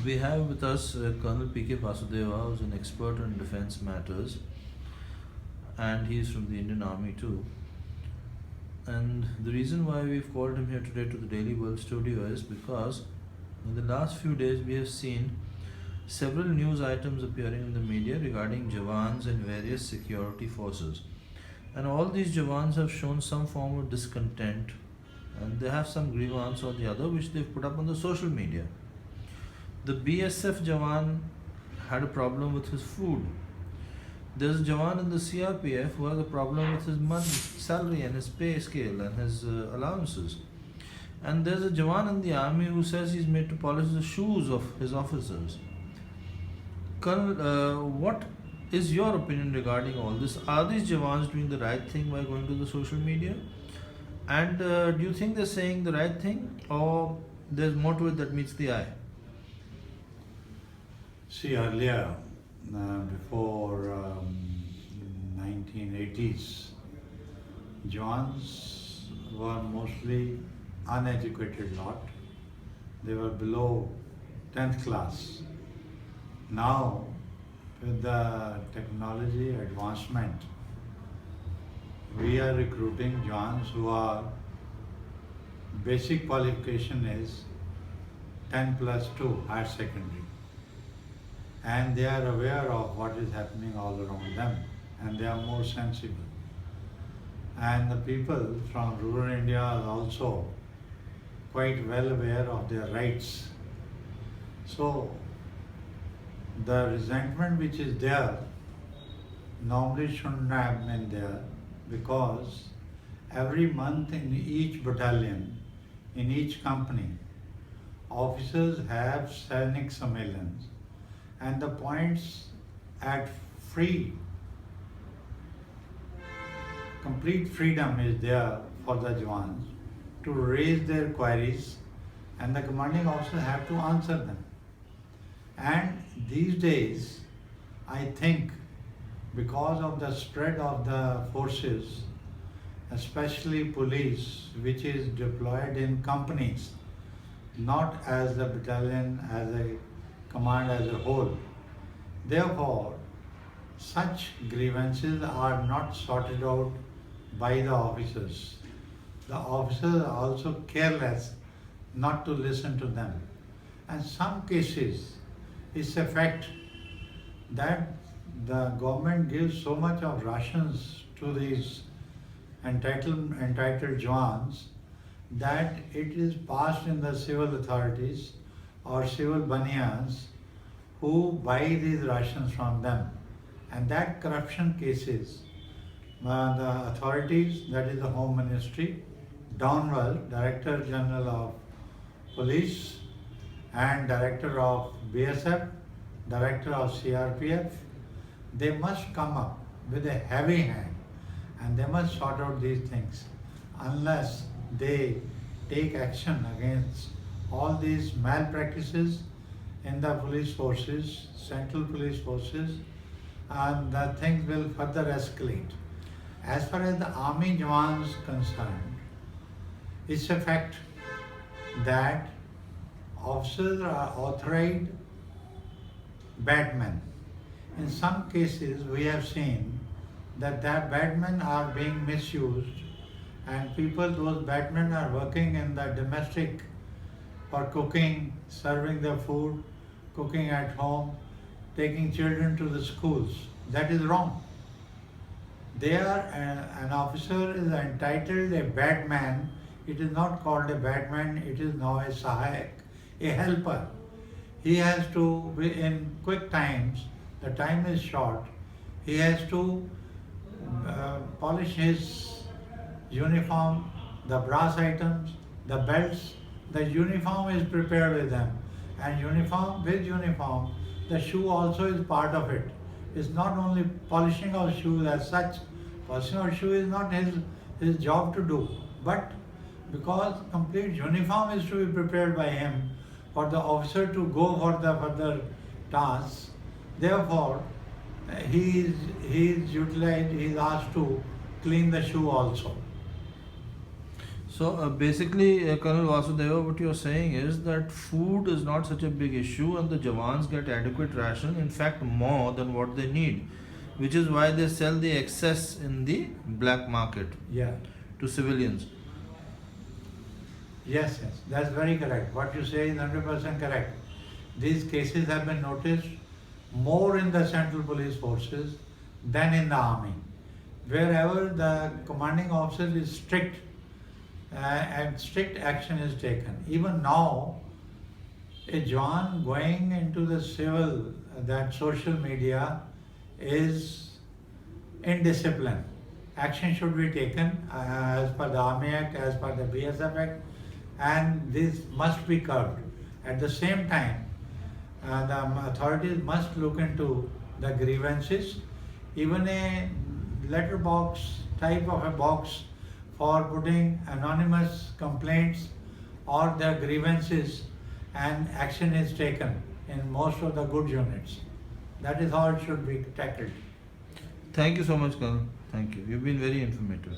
We have with us Colonel PK Vasudeva, who's an expert on defense matters, and he's from the Indian Army too. And the reason why we've called him here today to the Daily World studio is because in the last few days we have seen several news items appearing in the media regarding Jawans and various security forces. And all these Jawans have shown some form of discontent and they have some grievance or the other which they've put up on the social media. The BSF Jawan had a problem with his food. There's a Jawan in the CRPF who has a problem with his money, salary and his pay scale and his allowances. And there's a Jawan in the army who says he's made to polish the shoes of his officers. Colonel, what is your opinion regarding all this? Are these Jawans doing the right thing by going to the social media? And do you think they're saying the right thing or there's more to it that meets the eye? See, earlier, before 1980s, Jawans were mostly uneducated lot. They were below 10th class. Now, with the technology advancement, we are recruiting Jawans who are basic qualification is 10 plus 2 higher secondary. And they are aware of what is happening all around them and they are more sensible. And the people from rural India are also quite well aware of their rights. So the resentment which is there normally shouldn't have been there because every month in each battalion, in each company, officers have Sainik Sammellans. And the points at complete freedom is there for the Jawans to raise their queries and the commanding officers have to answer them. And these days, I think because of the spread of the forces, especially police, which is deployed in companies, not as the battalion, as a command as a whole. Therefore, such grievances are not sorted out by the officers. The officers are also careless not to listen to them. And some cases, it's a fact that the government gives so much of rations to these entitled Jawans that it is passed in the civil authorities or civil baniyans who buy these rations from them. And that corruption cases, the authorities, that is the Home Ministry, downward, Director General of Police and Director of BSF, Director of CRPF, they must come up with a heavy hand and they must sort out these things unless they take action against all these malpractices in the police forces, central police forces, and the things will further escalate. As far as the army Jawans concerned, it's a fact that officers are authorized bad men. In some cases, we have seen that bad men are being misused and those bad men are working in the domestic for cooking, serving the food, cooking at home, taking children to the schools. That is wrong. An officer is entitled a bad man. It is not called a bad man, it is now a sahayak, a helper. He has to, in quick times, the time is short, he has to polish his uniform, the brass items, the belts. The uniform is prepared with them, and with uniform, the shoe also is part of it. It's not only polishing of shoes as such. Polishing of shoe is not his job to do, but because complete uniform is to be prepared by him for the officer to go for the further tasks. Therefore, he is asked to clean the shoe also. So basically, Colonel Vasudeva, what you're saying is that food is not such a big issue and the Jawans get adequate ration, in fact, more than what they need, which is why they sell the excess in the black market Yeah. to civilians. Yes, yes, that's very correct. What you say is 100% correct. These cases have been noticed more in the central police forces than in the army. Wherever the commanding officer is strict and strict action is taken. Even now, a Jawan going into the civil, that social media is indiscipline. Action should be taken as per the Army Act, as per the BSF Act, and this must be curbed. At the same time, the authorities must look into the grievances. Even a letterbox type of a box for putting anonymous complaints or their grievances, and action is taken in most of the good units. That is how it should be tackled. Thank you so much, Colonel. Thank you. You've been very informative.